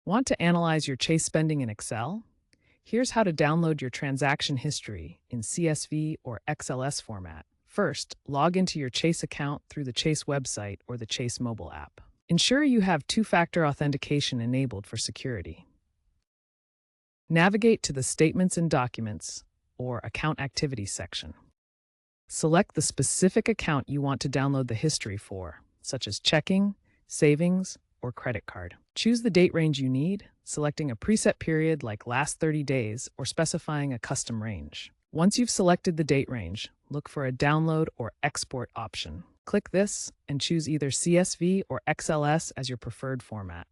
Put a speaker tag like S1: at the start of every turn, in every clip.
S1: Want to analyze your Chase spending in Excel? Here's how to download your transaction history in CSV or XLS format. First, log into your Chase account through the Chase website or the Chase mobile app. Ensure you have two-factor authentication enabled for security. Navigate to the Statements and Documents or Account Activities section. Select the specific account you want to download the history for, such as checking, savings, or credit card. Choose the date range you need, selecting a preset period like last 30 days or specifying a custom range. Once you've selected the date range, look for a download or export option. Click this and choose either CSV or XLS as your preferred format.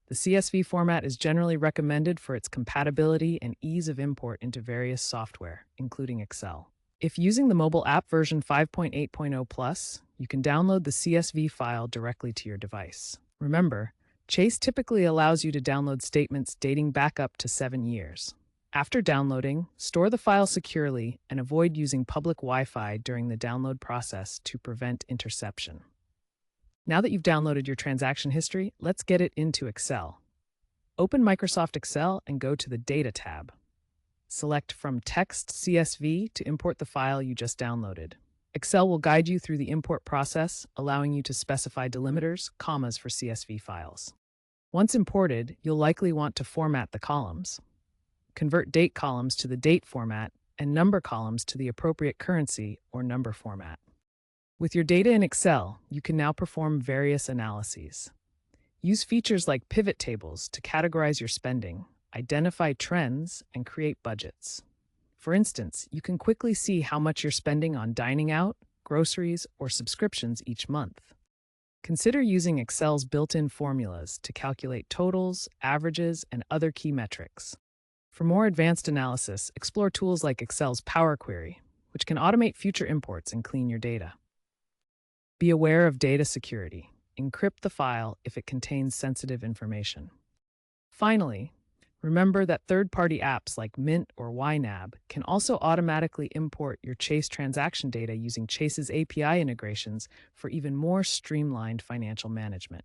S1: The CSV format is generally recommended for its compatibility and ease of import into various software, including Excel. If using the mobile app version 5.8.0 Plus, you can download the CSV file directly to your device. Remember, Chase typically allows you to download statements dating back up to 7 years. After downloading, store the file securely and avoid using public Wi-Fi during the download process to prevent interception. Now that you've downloaded your transaction history, let's get it into Excel. Open Microsoft Excel and go to the Data tab. Select from Text CSV to import the file you just downloaded. Excel will guide you through the import process, allowing you to specify delimiters, commas for CSV files. Once imported, you'll likely want to format the columns. Convert date columns to the date format and number columns to the appropriate currency or number format. With your data in Excel, you can now perform various analyses. Use features like pivot tables to categorize your spending, identify trends, and create budgets. For instance, you can quickly see how much you're spending on dining out, groceries, or subscriptions each month. Consider using Excel's built-in formulas to calculate totals, averages, and other key metrics. For more advanced analysis, explore tools like Excel's Power Query, which can automate future imports and clean your data. Be aware of data security. Encrypt the file if it contains sensitive information. Finally, remember that third-party apps like Mint or YNAB can also automatically import your Chase transaction data using Chase's API integrations for even more streamlined financial management.